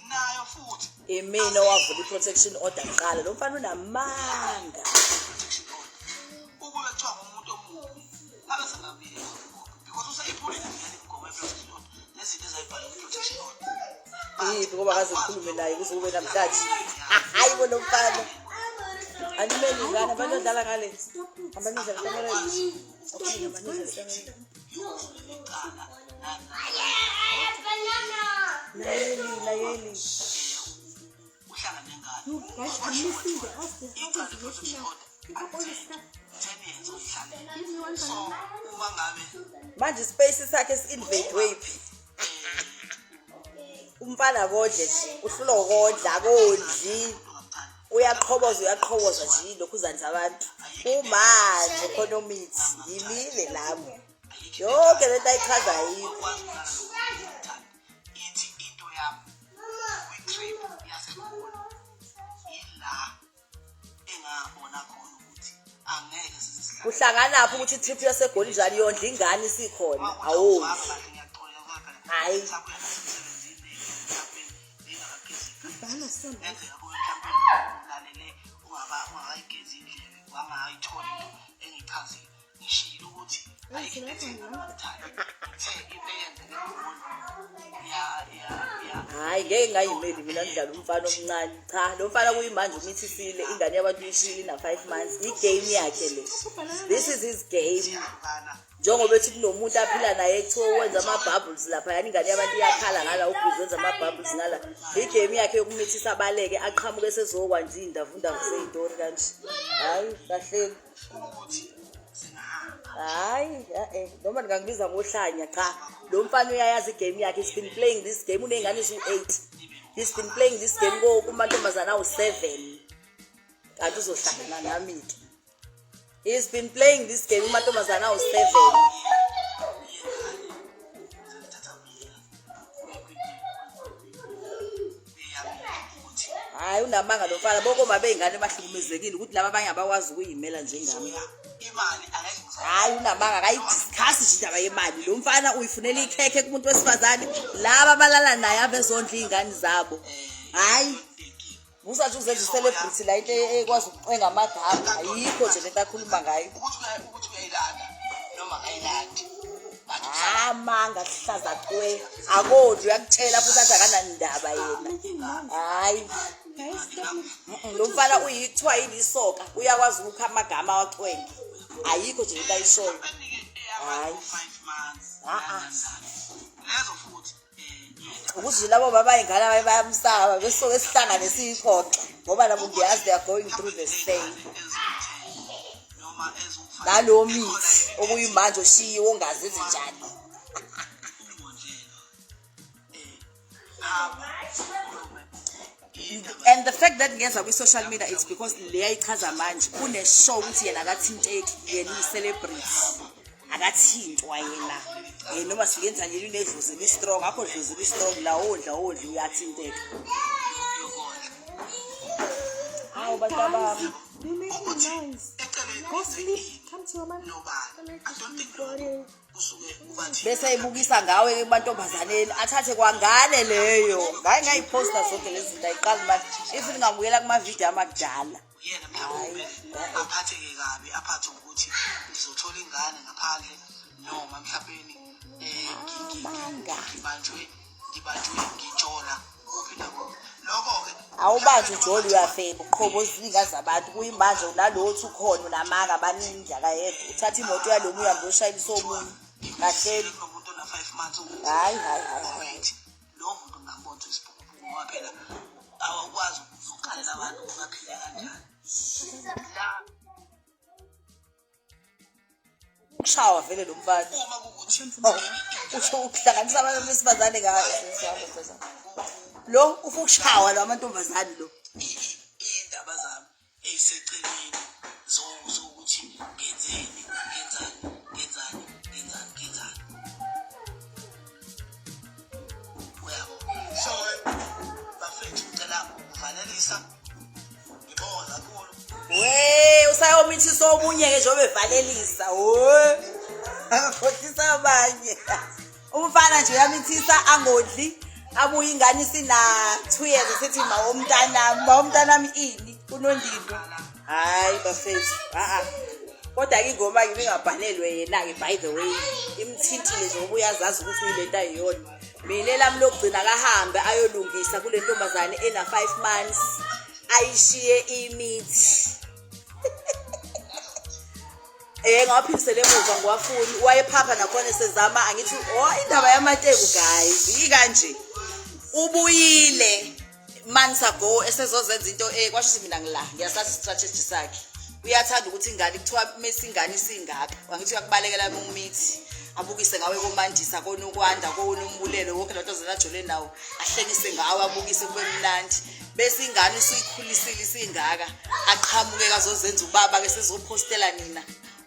nayo futhi imina wavula i-protection order kuqala lo mfana unamanga ukube kuthiwa ngumuntu omubi abesengabiye because useyiphulile ngene ingoma ye-protection order nezinto ezayibhala i-protection order yiphi ngoba kaze ngikhulume naye kuze kube namhlanje hayi bona mfana animeli ngane abantu odlala ngale abantu odlala kamera okay abantu odlala kamera Layeli uhlala nengane guys, I'm missing the house. The house is missing now. Pick up all the stuff. 10 years uhlale Give me one so banana. uma ngabe manje space sakhe si-invade wephi umfana kodle nje uhlula ukodla kodli uyaqhoboza nje lokhu uzanza abantu kumanje economics ngimile lami yonke lento ayichaza yikho ithi into yami kwi-trip yasekhona ila engabona khona ukuthi angeke sizisihlale kuhlanganaphi ukuthi i-trip yasegoli njalo yondla ingane isikhona awondli hayi Banana son. ungayigezi indlebe wangayitholi into engichazile ngishilo ukuthi hayi ngeke ngayimeli mina ngidlala umfana omncane cha lo mfana kuyimanje umithisile ingane yabantu ishili na-5 months igame yakhe le this is his game njengoba ethi kunomuntu aphila naye ekuthiwa wenza ama-bubbles lapha yani ingane yabantu iyakhala ngala ubhizi wenza ama-bubbles ngala igame yakhe yokumithisa abaleke aqhamuke esezokwanza iy'ndavundavu zey'tori kanje hayi kahleli hayi noma ndingangibiza ngohlanya cha lo mfana uyayazi igame yakhe he's been playing this game uney'ngane eziwu-8 he's been playing this game kumantombazana awu-7 kanti uzohlangana nami-ke he's been playing this game kumantombazana awu-7 hayi unamanga lo mfana bokoma bey'ngane bahlukumezekile ukuthi laba abanye abakwazi ukuyimela njengami imali angeke hayi unamanga akayidiskhasi nje indaba yemali lo mfana uyifunela ikhekhe kumuntu wesifazane laba abalala naye avezondla iy'ngane zabo hayi usathi uzenza i-celebrity la into ekwazi ukucenga amagama ayikho nje lento akhuluma ngayo ukuthi uyayilanda noma ngayilandi manga kuhlaza cwe akodwa uyakutshela futhi athi akanandaba yena hayi Guys, stop me. lo mfana uyithiwa yilisoka uyakwazi ukukha amagama awacwenge ayikho nje lento ayishoyo hayi 5 months lezo futhi ukuthi labo baba ingane abaye bayamsaba besoke sihlangane siyixoxe ngoba nabo ngiyazi they are going through the same noma nalo mithi okuyimanje oshiyiwe ongaze ezinjani and the fact that ngenza kwi-social media it's because leyayichaza manje kune-show ukuthi yena akathinteki yena uyi-celebrity akathintwa yena noma siyenza nje unedlozi li-strong akho dlozi li-strong la odla uyathinteka hawu bantu abami You're making noise. Go sleep. Come to your mom. bese ebukisa ngawe kumantombazaneni athathe kwangane leyo ngaye ngayiphosta zonke lezi zinto ayiqali manje ithi ngingabuyela kuma-video amakudala yena mhlawumbe aphatheke kabi aphathe ukuthi ngizothola ingane ngaphandle noma mhlawumbe ngibanjwe ngitshola kuphi nakho lokho-ke awubanjwe ujoli uyafeba uqhoboza iy'ngane zabantu kuyimanje unalothi ukhona unamanga abaningi akayedwa uthatha imoto yalomu uhambe uyoshayelisa omunye kahleli kunomuntu ona-5 months hayi lowo muntu ngambona isibhuku ngoba phela awukwazi ukuqalela abantu ungaphila kanjani ukushawa vele lo mfana uma kukuthi usho ukuhlanganisa abantu besifazane lo ufuna ukushawa lo amantombazane lo iy'ndaba zami ey'seceleni zokuthi ngenzani uyabo so bafethu ngicela ukuvalelisa ngibonga kakhulu usayomithisa omunye-ke njengoba evalelisa akakhohlisa abanye umfana nje uyamithisa angodli abuye ingane isina 2 years sithi mawomntanami ini unondindo. Hayi bafethu kodwa ke ingoma ngibingabhalelwe yena ke by the way imthintile nje ngoba uyazazi ukuthi uyilento ayiyona. Mina lami lokugcina kahambe ayolungisa kule ntombazane ena 5 months ayishiye imithi. Ngaphindisele emuva ngiwafuni wayephapha nakhona esezama angithi indaba yamateku guys ikanje ubuyile months ago esezozenza into kwasho mina ngila ngiyasathi strategy sakhe uyathanda ukuthi ingane kuthiwa mesingane singaka wangithi uyakubalekela umithi abukise ngawe komandisa konokwanda konombulelo wonke lento zelajole nawo ahlekise ngawe abukise kube mnandi bese ingane usuyikhulisile singaka aqhamuke kazozenza ubaba ke sezophostela nina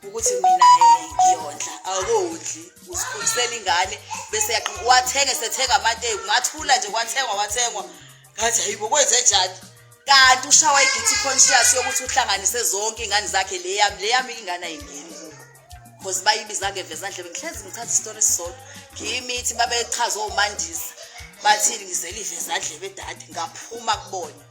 ukuthi mina ngiyondla akondli usikhulisela ingane bese wathenga sethenga amateku ngathula nje kwathengwa ngathi hayibo kwenze njani kanti ushawa igiti conscious yokuthi uhlanganise zonke ingane zakhe leyami ingane ayingeni because bayibiza ngeveza ndlebe ngihlezi ngithatha istory sodwa ngiyimithi babechaza omandisa bathini ngizela iveza ndlebe dade ngaphuma kubona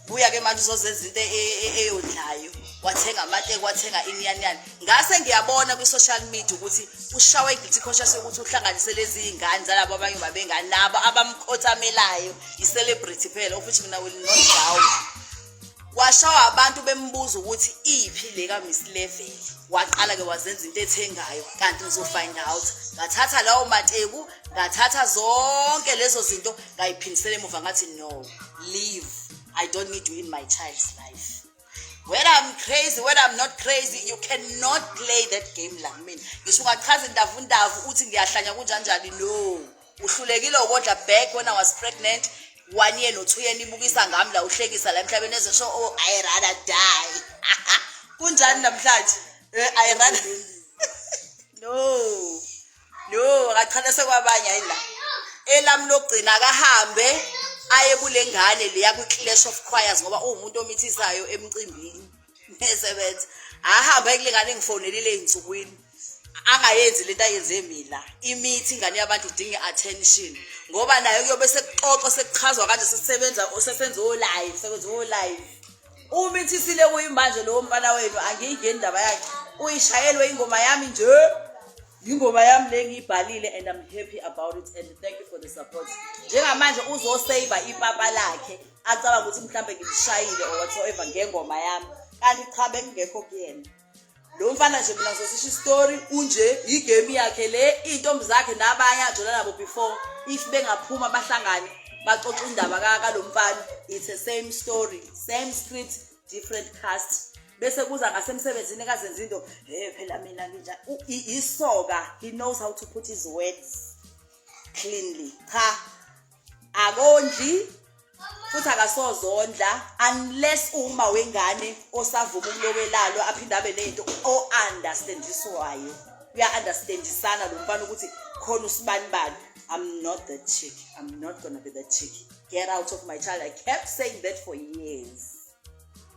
buya ke manje uzozenza into eyodlayo wathenga amateku wathenga inyaniyani ngase ngiyabona ku social media ukuthi ushawa igiti conscious ukuthi uhlanganise lezi ingane zalabo abanye babengane nabo abamkhothamelayo i-celebrity phela of which mina will not doubt washawa abantu bembuza ukuthi iphi le ka Miss Level waqala ke wazenza into ethengayo kanti ngizofind out ngathatha lawo mateku ngathatha zonke lezo zinto ngayiphindisela emuva ngathi no leave I don't need you in my child's life. When I'm crazy, when I'm not crazy, you cannot play that game like me. Ngisho ungachaza indavu uthi ngiyahlanya kunjanjani no. Uhlulekile ukodla back when I was pregnant 1 year no 2 year nibukisa ngami la uhlekisa la emhlabeni ezesho I rather die. Kunjani namhlanje? I rather No, akachana sekwabanye ayila. Elami lokugcina kahambe aye kule ngane leya ku Clash of Choirs ngoba umuntu omithisayo emcimbini nesebenza ahamba ekulengane ngifonelile einsukwini angayenzi lento ayenze mina imithi ingane yabantu idinga attention ngoba nayo kuyobe sekuxoxo sekuchazwa kanje sisebenza osesenza live umithisile kuyimanje lo mfana wenu angiyingeni indaba yakhe uyishayelwe ingoma yami nje ingoma yami le ngiyibhalile and I'm happy about it and thank you for the support. Njengamanje uzosave ipapa lakhe acaba ukuthi mhlambe ngishayile or whatsoever ngengoma yami kanti cha bekungekho kuyena. Lo mfana nje mina ngizosisho story unje igame yakhe le intombi zakhe nabanye ajona nabo before if bengaphuma bahlangane baxoxa indaba ka lo mfana it's the same story same script different cast. Bese kuza ngasemsebenzini kazenza into phela mina nginja isoka he knows how to put his words cleanly cha akondli futhi akasozondla unless uma wengane osavuma ukulobelalo aphinda abe nento o understandiswayo uya understandisana lo mfana ukuthi khona usibani bani I'm not that chick I'm not gonna be that chick get out of my child I kept saying that for years.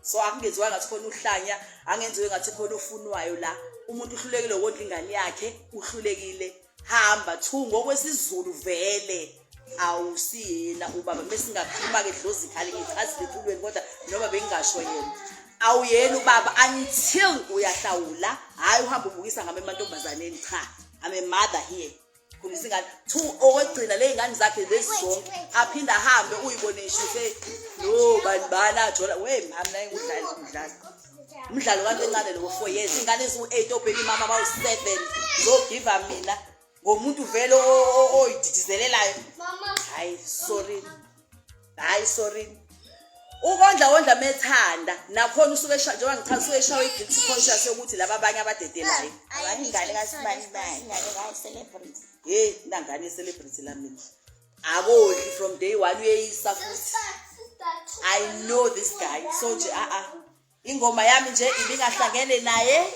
So akungenziwa ngathi khona uhlanya angenziwe ngathi khona ofunwayo la umuntu uhlulekile wonke ingane yakhe uhlulekile hamba thu ngokwesizulu vele awusiyena ubaba mesingakhuluma ke dlozi khali ngichazile empilweni kodwa noma bengingasho yena awuyena ubaba until uyahlawula hayi uhamba ubukisa ngame mantombazaneni cha I'm a mother here kunisingane thu okwegcina le ingane zakhe lezonke aphinda ahambe uyibone ishise no bani ajola we mama naye udlala umdlalo kancane lo 4 years ingane ezu8 obheka imama bawu7 zogiva mina ngomuntu vele oyididizelelayo hayi sorry ukondla methanda nakhona usuke njengoba ngithatha usuke eshawa igilty conscious yokuthi laba abanye abadedelayo abanye ingane kasibani ingane ka celebrity nangane celebrity la mina akodli from day 1 uyeyisa futhi I know this guy so nje ingoma yami nje ibingahlangene naye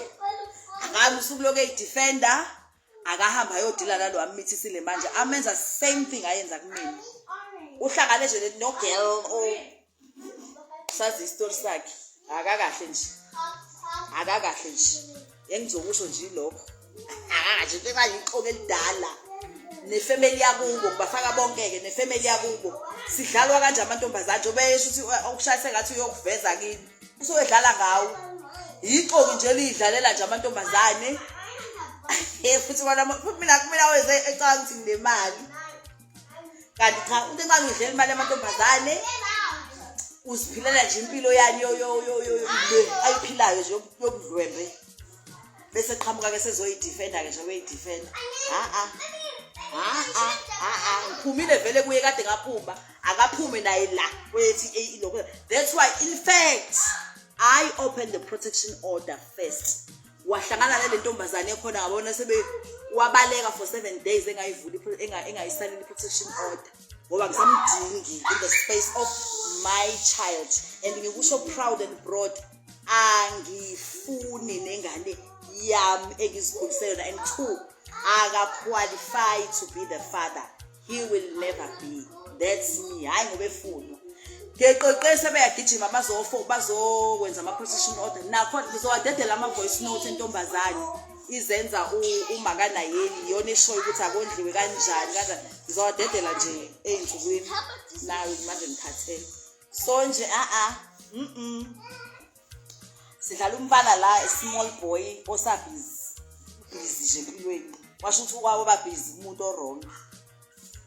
akami usuku loke defender akahamba ayodila nalo amithisile manje amenza same thing ayenza kumina uhlangane nje no girl sazi story sakhe akakahle nje engizokusho nje lokho akakahle njengayiqoke elidala nefamily yakubo bafaka bonke-ke nefamily yakubo sidlalwa kanje amantombazane njengoba yesho ukuthi okushayise ngathi uyokuveza kini usuyedlala ngawo iqoki nje lidlalela nje amantombazane futhi mina wenze ecanga ukuthi nginemali kanti cha uNtencane ngidlela imali yamantombazane uziphilela nje impilo yani ayiphilayo nje yobudlwembe bese qhamuka-ke sezoyidefenda-ke nje beyidefenda ngiphumile vele kuye kade ngaphuma akaphume naye la kwethi that's why in fact I opened the protection order first wahlangana nale ntombazane ekhona ngabona wabaleka for 7 days engayisalini i-protection order ngoba ngisamdingi in the space of my child and ngikusho proud and broad angifuni nengane yami engizikhulisele and 2 aka-qualify to be the father. He will never be. That's me. Hayi ngoba efunwa. Ngeqeqeshe beyagijima bazokwenza ama-protection order. Nakho ngizowadedela ama-voice note entombazane izenza umakana yeni yona eshoyo ukuthi akondliwe kanjani kanjani. Ngizowadedela nje ey'nsukwini nayo manje ngikhathele. So nje sidlala umfana la small boy osabhizi nje empilweni washo ukuthi waba busy umuntu orong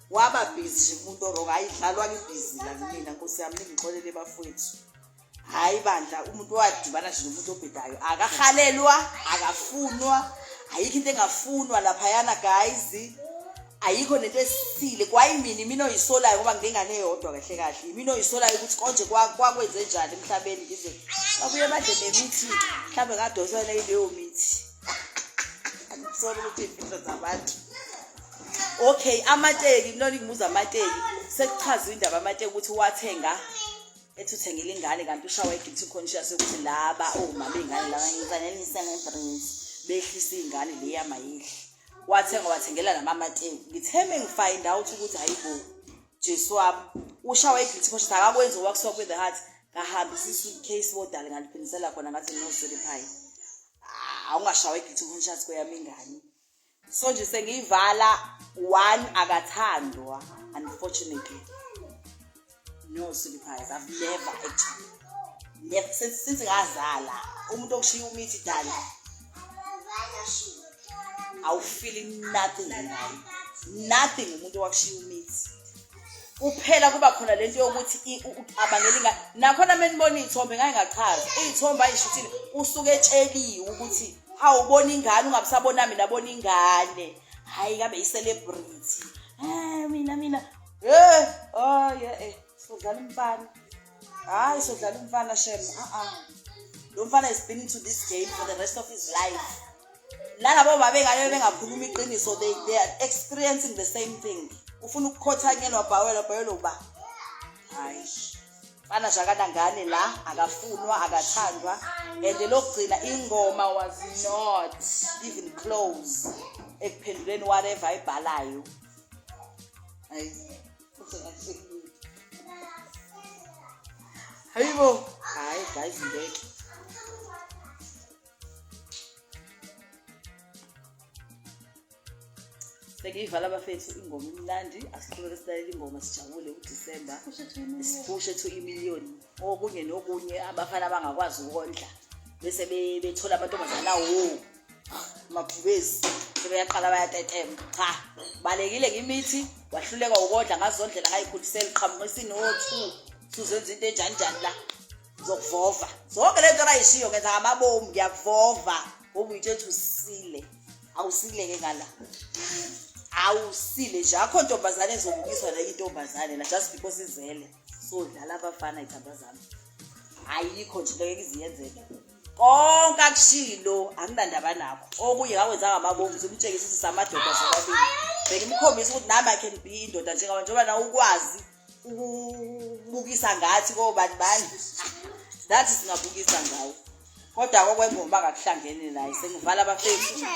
waba busy nje umuntu orong ayidlalwa ke busy la mina Nkosi yami ngixolele bafowethu hayi bandla umuntu wadibana nje nomuntu obhedayo akahalelwa akafunwa ayikho into engafunwa lapha yana guys ayikho nento esile kwayimini mina oyisolayo ngoba ngingane eyodwa kahle kahle mina oyisolayo ukuthi konje kwakwenze njani emhlabeni ngize babuye badle nemithi mhlambe ngadoswa leyo mithi sorry ukuthi impilo zabantu okay amateki noni ngimuza amateki sekuchazwe indaba amateki ukuthi wathenga ethi uthengile ingane kanti ushawa guilty conscious ukuthi laba omama ingane laba ngizanelisa ngebrains behlisa ingane le yamayihli wathengela namamateki ngitheme ngifind out ukuthi hayibo Jesu wami ushawa guilty conscious akakwenza wakusuka with the heart ngahambisa isuitcase bodala ngaliphinisela khona ngathi no certify awungashawa guilty conscious kweyami ingane so nje sengiyivala 1 akathandwa unfortunately no certifies I've never actually since ngazala umuntu okushiya umithi dala I feeling nothing umuntu wakushiya umithi uphela kuba khona lento yokuthi abangelinga nakhona menibona izithombe ngachaza izithombe ayishuthile usuke etsheliwe ukuthi awubona ingane ungabisabona mina abona ingane hayi kabe i-celebrity mina sodlala umfana hayi sodlala umfana shem lo mfana is been into this game for the rest of his life nalabo babengane bengakhuluma iqiniso they are experiencing the same thing ufuna ukukhothanyelwa bhawela uba hayi bana jakana ngane la akafunwa akathandwa and lokugcina ingoma was not even close ekuphenduleni whatever ayibhalayo hayibo hayi guys ngeke sengiyivala abafethu ingoma imnandi asiqhubeke silalela ingoma sijabule uDisemba sipushe to imillion okunye nokunye abafana bangakwazi ukondla bese bethola amantombazana mabhubezi sebeyaqala bayatetema cha balekile ngimithi wahluleka ukondla ngazondlela ngayikhulisela iqhamuka sino2 suzenza into enjani la zokuvova zonke lento ayishiyo ngenza ngamabomu ngiyavova ngoba uyithethe usile awusileke ngala awusile nje akho ntombazane ezobukiswa la intombazane la just because izele so dlala abafana ithandazana ayikho nje into ekuziyenzeka konke akushilo anginandaba nakho okunye ngakwenza ngamabomu umtshekisa ukuthi samadoda zobabili bekimkhombisa ukuthi nami I can be indoda njengoba na ukwazi ukubukisa ngathi kobani bani that is ngabukisa ngawo kodwa kokwengoma ngakuhlangene naye sengivala abafethu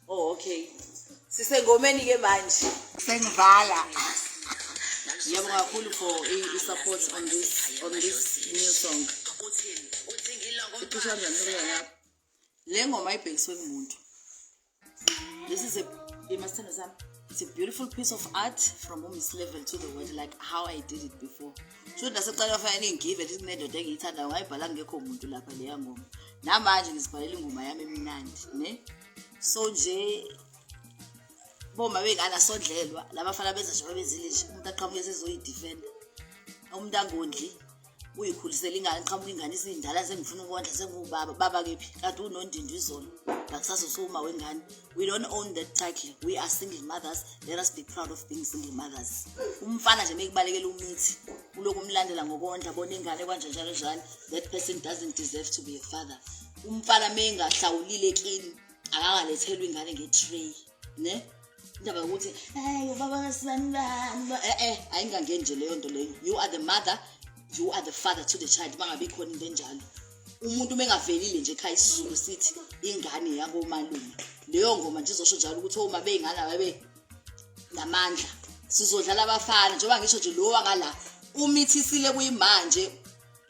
okay sisengomeni ke manje sengivala ngiyabonga kakhulu for support on this new song Le ngoma ibhekiswe kumuntu. This is it's a beautiful piece of art from his level to the world, like how I did it before. So nasecala fana ngigive it kunendoda engiyithanda ngayibhala ngekho umuntu lapha leya ngoma. Namanje ngizibhalela ingoma yami emnandi, ne? So nje boma bengana sondlelwa labafana benza nje babezile nje umuntu aqhamuke sezoyidefend. Umuntu angondli uyikhulisela ingane aqhamuka ingane isindala sengifuna ukondla sengubaba baba kephi kanti unondindi izolo ngakusaso soma wengane. We don't own that title. We are single mothers. Let us be proud of being single mothers. Umfana nje mekubalekela umithi uloku umlandela ngokondla bona ingane kanje njalo njalo. That person doesn't deserve to be a father. Umfana mengahlawulile kini akangalethelwa ingane ngetray, ne? Indaba ukuthi ubaba kasibani ayingangeni nje leyo nto leyo. You are the mother, you are the father to the child. Mangabe ikhona into enjalo. Umuntu mengavelile nje ekhaya isiZulu sithi ingane yangomalume. Leyo ngoma nje izosho njalo ukuthi uma beyingane babe namandla sizodlala abafana njengoba ngisho nje lo wangala umithisile kuyimanje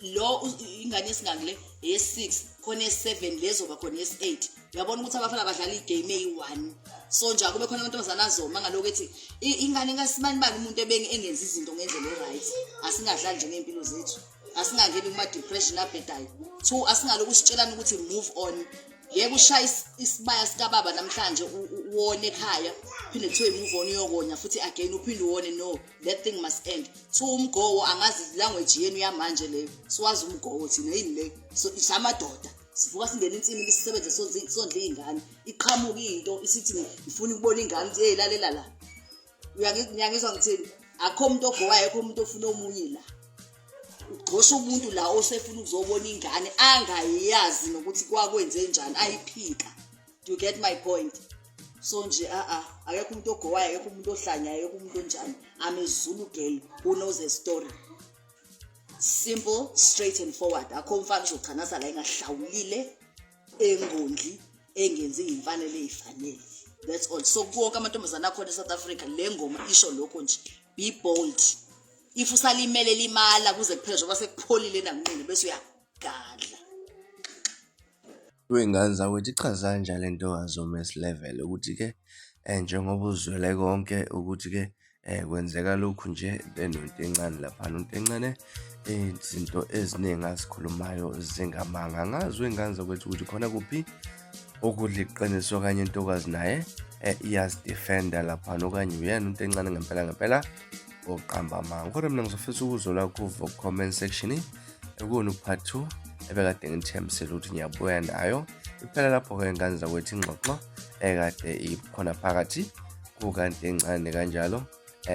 lo ingane esingangile yes6 khona yes7 lezo ba khona yes8. Uyabona ukuthi abafana badlala igame eyi1. So nje akube khona amantombazana azoma ngaloko ethi ingane ngasibani bani umuntu engenza izinto ngendlela eright. Asingadlali nje ngempilo zethu. Asingangeni kuma depression abhedayo. 2 asingaloku sitshelana ukuthi move on. Yebo ushaya isibaya sika baba namhlanje uwone ekhaya phinde kuthiwe move on uyokonya futhi again uphinde uwone. No, that thing must end. 2 umgowo angazi language yenu yamanje leyo. Siwazi umgowo thina yini le. So isamadoda sivuka singena insimi lisisebenze sondla izingane iqhamuka into isithi ngifuna ukubona ingane ukuthi hey lalela la. Uyangizwa ngithini? Akho umuntu ogowayo akho umuntu ofuna omunye la. Ugqosha umuntu la osefuna ukuzobona ingane angayazi nokuthi kwakwenze njani ayiphika. Do you get my point? So nje akekho umuntu ogowayo akekho umuntu ohlanyayo akekho umuntu onjani. I'm a Zulu girl who knows a story. Simple, straight and forward. Akho mfana uzochanasa la engahlawulile engondli engenzi imfanele ezifanele. That's all. So konke amantombazana akhona eSouth Africa le ngoma isho lokho nje. Be bold. If usalimele limala kuze kuphela njengoba sekupholile nanginene bese uyagadla. Wenganza ukuthi ichaza kanjani lento wazomesi level ukuthi ke njengoba uzwele konke ukuthi ke kwenzeka lokhu nje uNtencane lapha uNtencane izinto eziningi azikhulumayo zingamanga ngazi wenganza ukuthi khona kuphi okudla iqiniso kanye intokazi naye iyazidefenda lapha okanye uyena uNtencane ngempela oqamba amanga. Kodwa mina ngizofisa ukuzola kuvo comment section ekuni part 2 ebekade ngithembisela ukuthi ngiyabuya nayo iphela lapho ke nganza kwethi ingxoxo ekade ikhona phakathi kukaNtencane kanjalo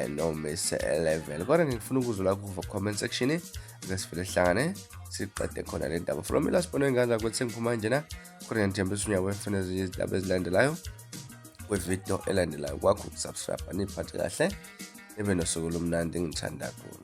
noMiss level. Kodwa ngifuna ukuzola kuvo comment section ngesifile hlangane siqede khona le ndaba from last point nganza kwethi sengiphuma nje na kodwa ngithembisa unyabo efuna izindaba ezilandelayo kwevideo elandelayo kwakho ukusubscribe aniphathe kahle ebe nosuku lomnandi ngithanda kakhulu.